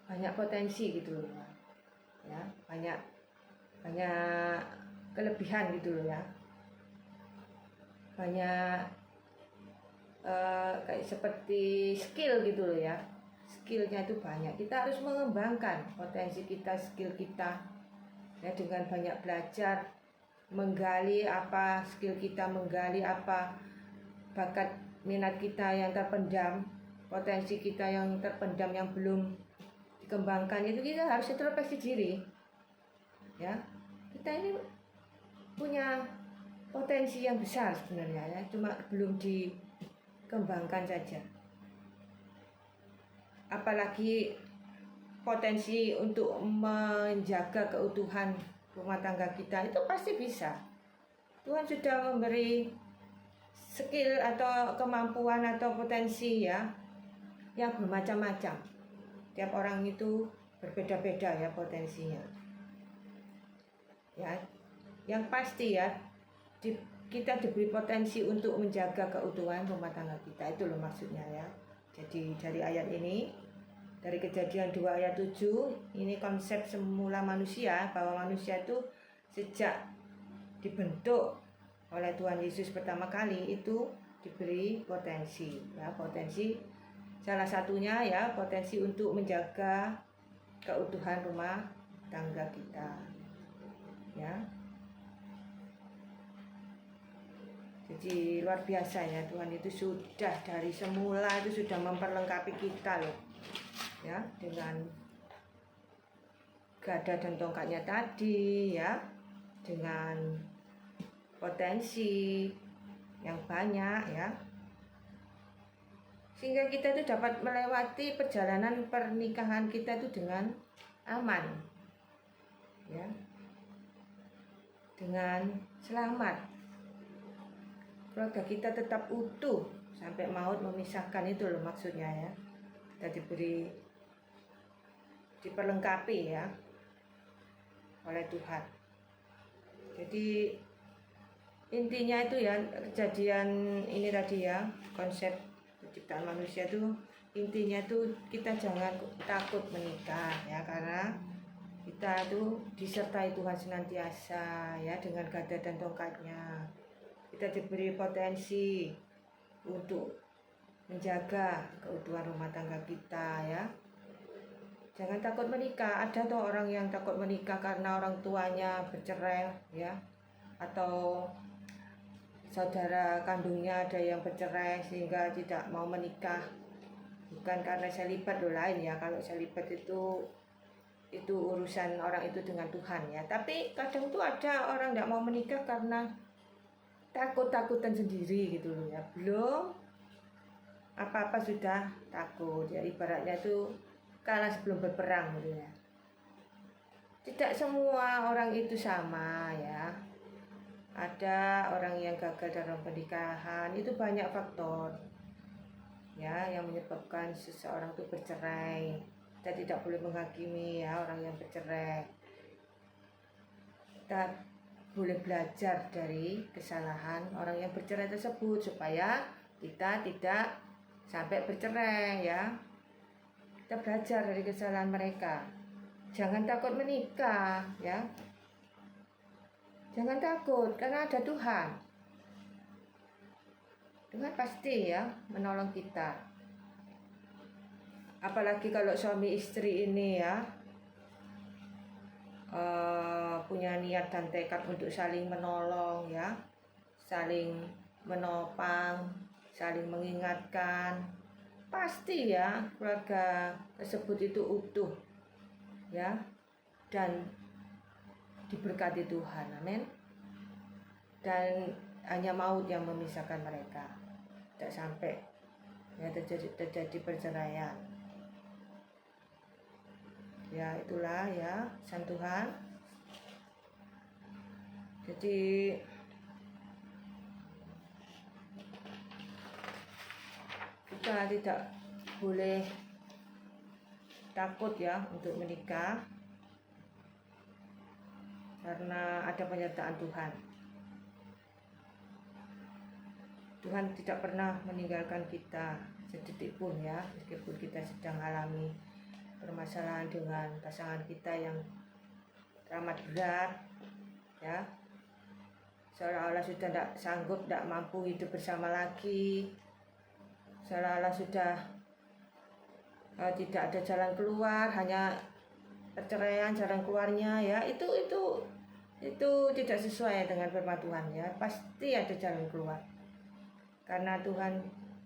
banyak potensi gitu loh ya, banyak kelebihan gitu loh ya. banyak kayak seperti skill gitu loh ya. Skillnya itu banyak. Kita harus mengembangkan potensi kita, skill kita ya, dengan banyak belajar, menggali apa skill kita, menggali apa bakat minat kita yang terpendam, potensi kita yang terpendam yang belum dikembangkan. Itu kita harus introspeksi diri ya. Kita ini punya potensi yang besar sebenarnya ya, cuma belum dikembangkan saja. Apalagi potensi untuk menjaga keutuhan rumah tangga kita itu pasti bisa. Tuhan sudah memberi skill atau kemampuan atau potensi ya yang bermacam-macam. Tiap orang itu berbeda-beda ya potensinya. Ya, yang pasti ya kita diberi potensi untuk menjaga keutuhan rumah tangga kita, itu loh maksudnya ya. Jadi dari ayat ini, dari Kejadian 2 ayat 7, ini konsep semula manusia, bahwa manusia itu sejak dibentuk oleh Tuhan Yesus pertama kali itu diberi potensi ya, potensi salah satunya ya potensi untuk menjaga keutuhan rumah tangga kita ya. Jadi luar biasa ya, Tuhan itu sudah dari semula itu sudah memperlengkapi kita loh ya, dengan gada dan tongkatnya tadi ya, dengan potensi yang banyak ya, sehingga kita itu dapat melewati perjalanan pernikahan kita itu dengan aman ya, dengan selamat. Keluarga kita tetap utuh sampai maut memisahkan, itu loh maksudnya ya. Kita diperlengkapi ya oleh Tuhan. Jadi intinya itu ya, kejadian ini tadi ya, konsep penciptaan manusia itu intinya itu kita jangan takut menikah ya, karena kita itu disertai Tuhan senantiasa ya, dengan gada dan tongkatnya. Kita diberi potensi untuk menjaga keutuhan rumah tangga kita ya. Jangan takut menikah. Ada tuh orang yang takut menikah karena orang tuanya bercerai ya, atau saudara kandungnya ada yang bercerai sehingga tidak mau menikah. Bukan karena selibat loh, lain ya. Kalau selibat itu urusan orang itu dengan Tuhan ya. Tapi kadang tuh ada orang tidak mau menikah karena takut-takutan sendiri gitu loh ya. Belum apa-apa sudah takut ya, ibaratnya itu kalah sebelum berperang gitu ya. Tidak semua orang itu sama ya. Ada orang yang gagal dalam pernikahan, itu banyak faktor ya yang menyebabkan seseorang itu bercerai. Kita tidak boleh menghakimi ya orang yang bercerai. Kita boleh belajar dari kesalahan orang yang bercerai tersebut supaya kita tidak sampai bercerai ya. Kita belajar dari kesalahan mereka. Jangan takut menikah ya. Jangan takut, karena ada Tuhan. Tuhan pasti ya menolong kita. Apalagi kalau suami istri ini ya punya niat dan tekad untuk saling menolong ya, saling menopang, saling mengingatkan, pasti ya keluarga tersebut itu utuh ya, dan diberkati Tuhan, amin. Dan hanya maut yang memisahkan mereka, tidak sampai ya terjadi perceraian. Ya itulah ya pesan Tuhan. Jadi kita tidak boleh takut ya untuk menikah, karena ada penyertaan Tuhan. Tuhan tidak pernah meninggalkan kita sedetik pun ya, meskipun kita sedang alami permasalahan dengan pasangan kita yang teramat berat ya. seolah-olah sudah tidak sanggup, tidak mampu hidup bersama lagi, seolah-olah sudah tidak ada jalan keluar, hanya perceraian jalan keluarnya ya. Itu tidak sesuai dengan firman Tuhan ya. Pasti ada jalan keluar, karena Tuhan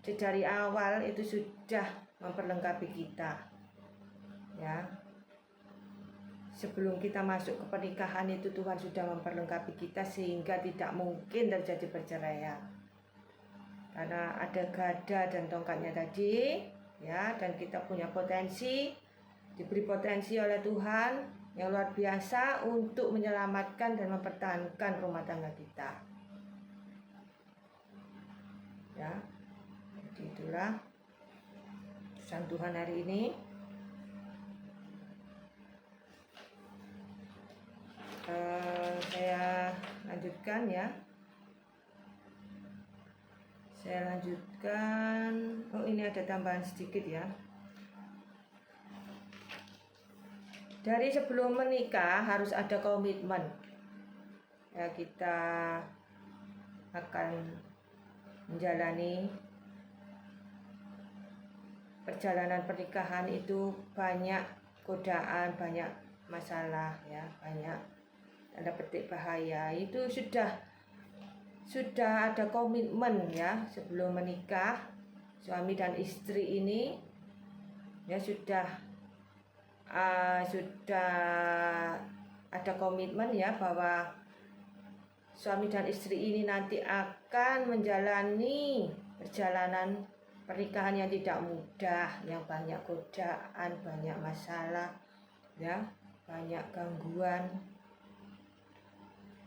dari awal itu sudah memperlengkapi kita ya. Sebelum kita masuk ke pernikahan itu Tuhan sudah memperlengkapi kita sehingga tidak mungkin terjadi perceraian. Karena ada gada dan tongkatnya tadi ya, dan kita punya potensi, diberi potensi oleh Tuhan yang luar biasa untuk menyelamatkan dan mempertahankan rumah tangga kita. Ya. Jadi itulah pesan Tuhan hari ini. Saya lanjutkan ya. Oh, ini ada tambahan sedikit ya. Dari sebelum menikah harus ada komitmen. Ya, kita akan menjalani perjalanan pernikahan itu banyak godaan, banyak masalah ya, banyak tanda petik bahaya. Itu sudah ada komitmen ya sebelum menikah. Suami dan istri ini ya sudah ada komitmen ya bahwa suami dan istri ini nanti akan menjalani perjalanan pernikahan yang tidak mudah, yang banyak godaan, banyak masalah ya, banyak gangguan.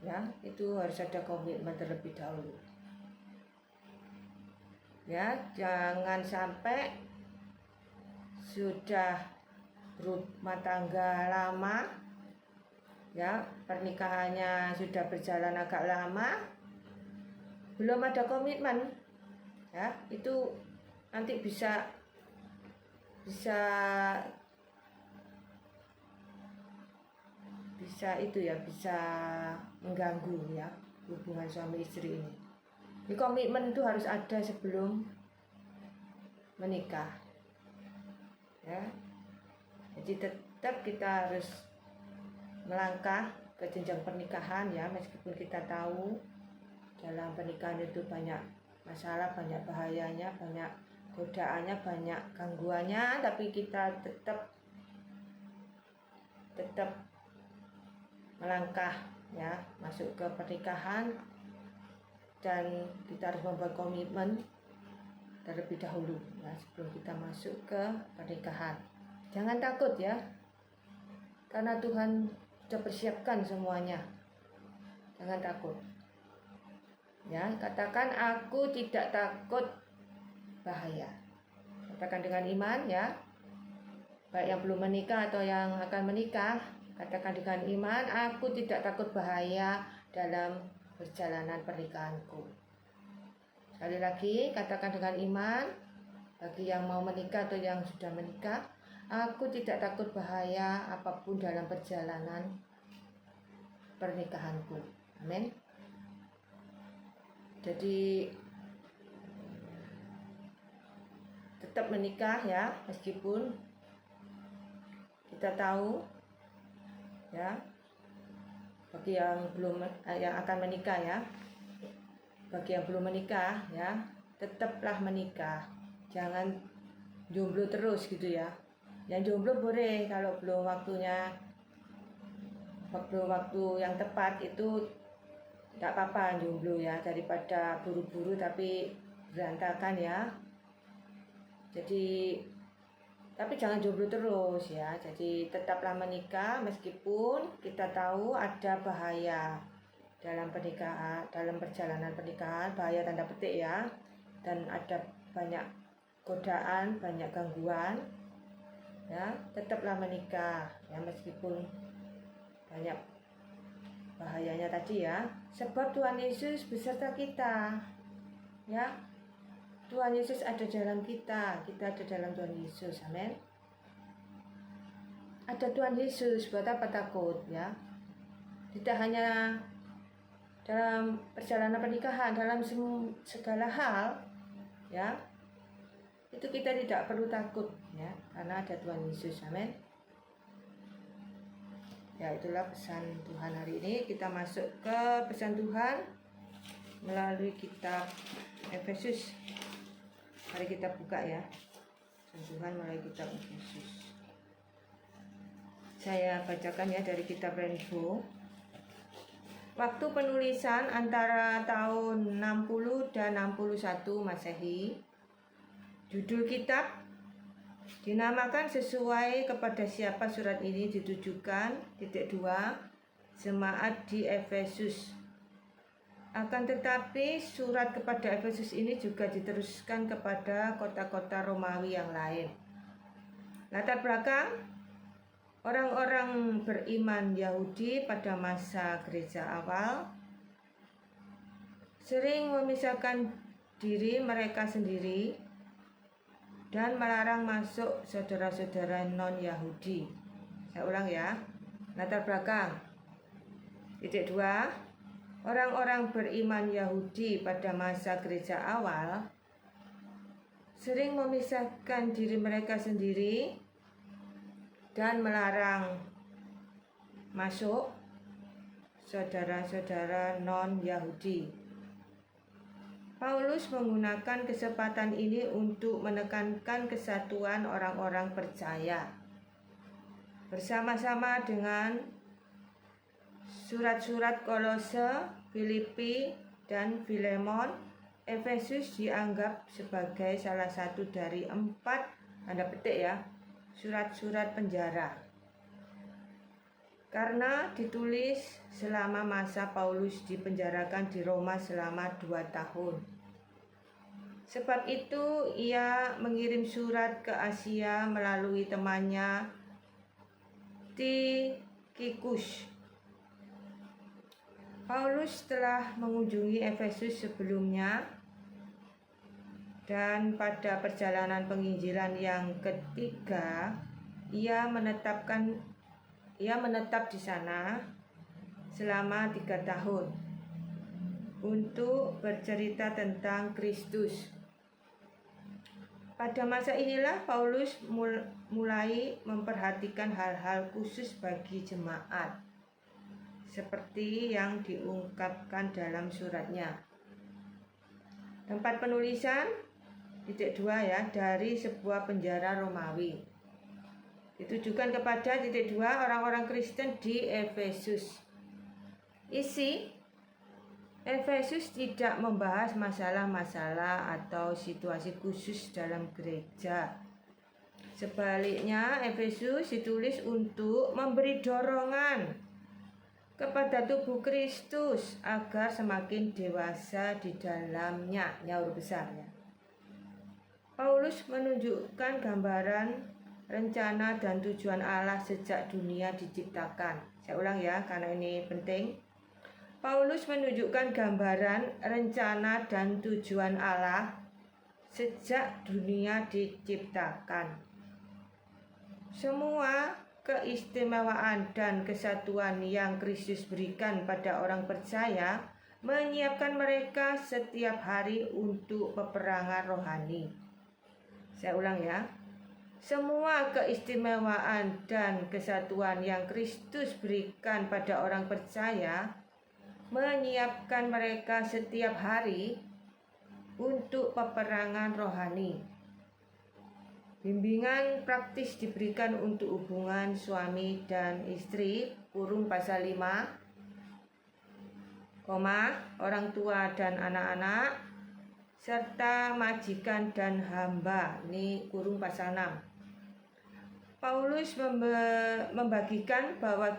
Ya, itu harus ada komitmen terlebih dahulu. Ya, jangan sampai sudah berumah tangga lama, ya, pernikahannya sudah berjalan agak lama, belum ada komitmen, ya, itu nanti bisa mengganggu ya hubungan suami istri ini. Jadi komitmen itu harus ada sebelum menikah. Ya. Jadi tetap kita harus melangkah ke jenjang pernikahan ya, meskipun kita tahu dalam pernikahan itu banyak masalah, banyak bahayanya, banyak godaannya, banyak gangguannya, tapi kita tetap melangkah ya masuk ke pernikahan, dan kita harus membuat komitmen terlebih dahulu ya sebelum kita masuk ke pernikahan. Jangan takut ya, karena Tuhan sudah persiapkan semuanya. Jangan takut ya, katakan aku tidak takut bahaya. Katakan dengan iman ya, baik yang belum menikah atau yang akan menikah, katakan dengan iman, aku tidak takut bahaya dalam perjalanan pernikahanku. Sekali lagi, katakan dengan iman, bagi yang mau menikah atau yang sudah menikah, aku tidak takut bahaya apapun dalam perjalanan pernikahanku. Amin. Jadi tetap menikah ya, meskipun kita tahu ya, bagi yang akan menikah ya, bagi yang belum menikah ya, tetaplah menikah, jangan jomblo terus gitu ya. Yang jomblo boleh kalau belum waktunya, waktu yang tepat itu tidak apa-apa jomblo ya, daripada buru-buru tapi berantakan ya. Jadi tapi jangan jomblo terus ya. Jadi tetaplah menikah meskipun kita tahu ada bahaya dalam pernikahan, dalam perjalanan pernikahan, bahaya tanda petik ya, dan ada banyak godaan, banyak gangguan ya. Tetaplah menikah ya meskipun banyak bahayanya tadi ya, sebab Tuhan Yesus beserta kita ya. Tuhan Yesus ada dalam kita ada dalam Tuhan Yesus. Amin. Ada Tuhan Yesus, buat apa takut ya. Tidak hanya dalam perjalanan pernikahan, dalam segala hal, ya, itu kita tidak perlu takut, ya, karena ada Tuhan Yesus. Amin. Ya, itulah pesan Tuhan hari ini. Kita masuk ke pesan Tuhan melalui kitab Efesus. Mari kita buka, ya, pesan Tuhan melalui kitab Efesus. Saya bacakan, ya, dari kitab Rainbow. Waktu penulisan antara tahun 60 dan 61 Masehi. Judul kitab dinamakan sesuai kepada siapa surat ini ditujukan. 2. Jemaat di Efesus. Akan tetapi surat kepada Efesus ini juga diteruskan kepada kota-kota Romawi yang lain. Latar belakang: orang-orang beriman Yahudi pada masa gereja awal sering memisahkan diri mereka sendiri dan melarang masuk saudara-saudara non-Yahudi. Saya ulang, ya. Latar belakang. 2. Orang-orang beriman Yahudi pada masa gereja awal sering memisahkan diri mereka sendiri dan melarang masuk saudara-saudara non-Yahudi. Paulus menggunakan kesempatan ini untuk menekankan kesatuan orang-orang percaya. Bersama-sama dengan surat-surat Kolose, Filipi, dan Filemon, Efesus dianggap sebagai salah satu dari 4, Anda petik, ya, surat-surat penjara, karena ditulis selama masa Paulus dipenjarakan di Roma selama 2 tahun. Sebab itu ia mengirim surat ke Asia melalui temannya Tikhikus. Paulus telah mengunjungi Efesus sebelumnya, dan pada perjalanan penginjilan yang ketiga ia menetap di sana selama 3 tahun untuk bercerita tentang Kristus. Pada masa inilah Paulus mulai memperhatikan hal-hal khusus bagi jemaat, seperti yang diungkapkan dalam suratnya. Tempat penulisan 2, ya, dari sebuah penjara Romawi. Ditujukan kepada 2 orang-orang Kristen di Efesus. Isi: Efesus tidak membahas masalah-masalah atau situasi khusus dalam gereja. Sebaliknya, Efesus ditulis untuk memberi dorongan kepada tubuh Kristus agar semakin dewasa di dalamnya. Ini huruf besar, ya. Paulus menunjukkan gambaran rencana dan tujuan Allah sejak dunia diciptakan. Saya ulang, ya, karena ini penting. Paulus menunjukkan gambaran rencana dan tujuan Allah sejak dunia diciptakan. Semua keistimewaan dan kesatuan yang Kristus berikan pada orang percaya menyiapkan mereka setiap hari untuk peperangan rohani. Saya ulang, ya. Semua keistimewaan dan kesatuan yang Kristus berikan pada orang percaya menyiapkan mereka setiap hari untuk peperangan rohani. Bimbingan praktis diberikan untuk hubungan suami dan istri, pasal 5, orang tua dan anak-anak, serta majikan dan hamba. Ini pasal 6. Paulus membagikan bahwa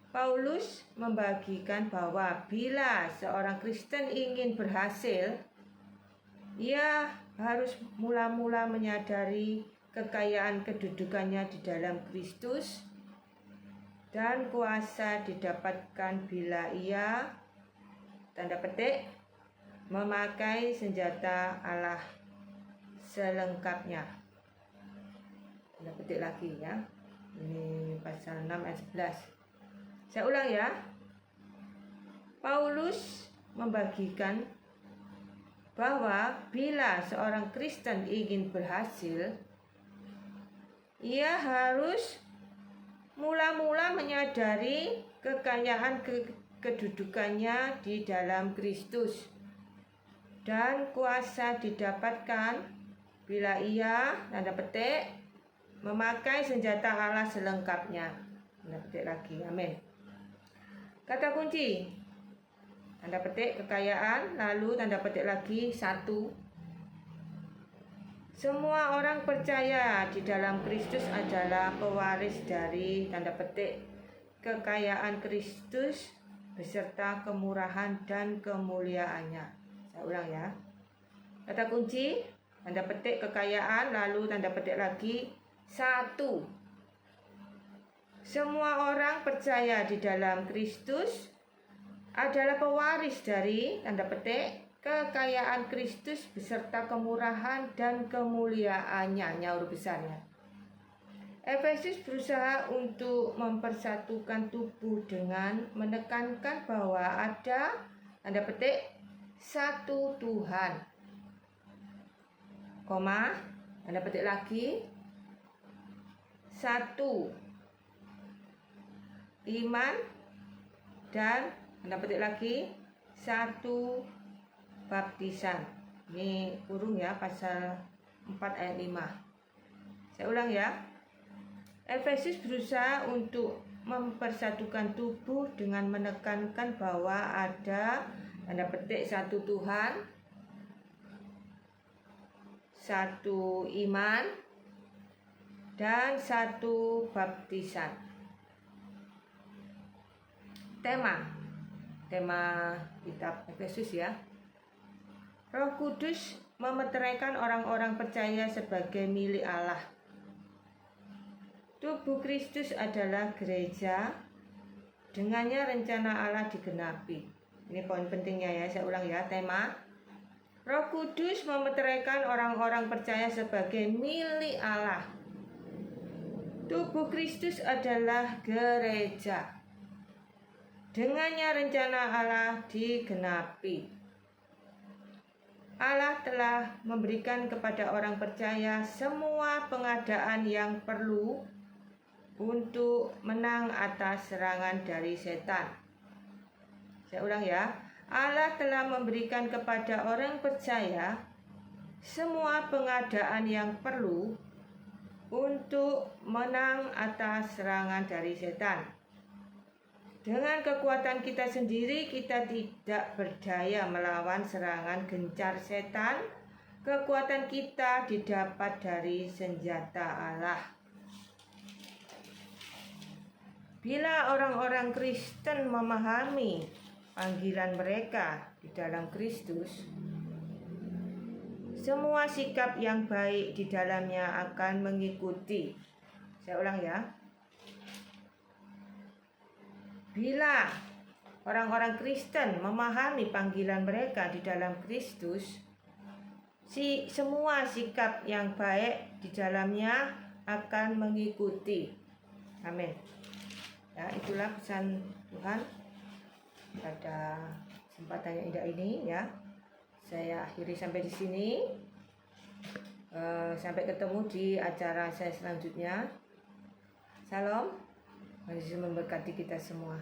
Paulus membagikan bahwa bila seorang Kristen ingin berhasil, ia harus mula-mula menyadari kekayaan kedudukannya di dalam Kristus dan kuasa didapatkan bila ia, tanda petik, memakai senjata Allah selengkapnya. Tanda petik lagi, ya. Ini pasal 6 ayat 11. Saya ulang ya. Paulus membagikan bahwa bila seorang Kristen ingin berhasil, ia harus mula-mula menyadari kekayaan kedudukannya di dalam Kristus, dan kuasa didapatkan bila ia, tanda petik, memakai senjata Allah selengkapnya. Tanda petik lagi, amin. Kata kunci, tanda petik kekayaan, lalu tanda petik lagi 1. Semua orang percaya di dalam Kristus adalah pewaris dari, tanda petik, kekayaan Kristus beserta kemurahan dan kemuliaannya. Saya ulang ya. Kata kunci, tanda petik kekayaan, lalu tanda petik lagi 1. Semua orang percaya di dalam Kristus adalah pewaris dari, tanda petik, kekayaan Kristus beserta kemurahan dan kemuliaannya, nyaur besarnya. Efesus berusaha untuk mempersatukan tubuh dengan menekankan bahwa ada, tanda petik, satu Tuhan, koma, tanda petik lagi, 1 iman, dan tanda petik lagi 1 baptisan. Ini kurung ya, pasal 4 ayat 5. Saya ulang ya. Efesus berusaha untuk mempersatukan tubuh dengan menekankan bahwa ada, tanda petik, 1 Tuhan, 1 iman, dan 1 baptisan. Tema kitab Efesus ya. Roh Kudus memeteraikan orang-orang percaya sebagai milik Allah. Tubuh Kristus adalah gereja, dengannya rencana Allah digenapi. Ini poin pentingnya ya, saya ulang ya. Tema, Roh Kudus memeteraikan orang-orang percaya sebagai milik Allah. Tubuh Kristus adalah gereja, dengannya rencana Allah digenapi. Allah telah memberikan kepada orang percaya semua pengadaan yang perlu untuk menang atas serangan dari setan. Saya ulang ya. Allah telah memberikan kepada orang percaya semua pengadaan yang perlu untuk menang atas serangan dari setan. Dengan kekuatan kita sendiri, kita tidak berdaya melawan serangan gencar setan. Kekuatan kita didapat dari senjata Allah. Bila orang-orang Kristen memahami panggilan mereka di dalam Kristus, semua sikap yang baik di dalamnya akan mengikuti. Saya ulang ya. Bila orang-orang Kristen memahami panggilan mereka di dalam Kristus, semua sikap yang baik di dalamnya akan mengikuti. Amin. Ya, itulah pesan Tuhan pada kesempatan yang indah ini ya. Saya akhiri sampai di sini. Sampai ketemu di acara saya selanjutnya. Salam. Tuhan Yesus memberkati kita semua.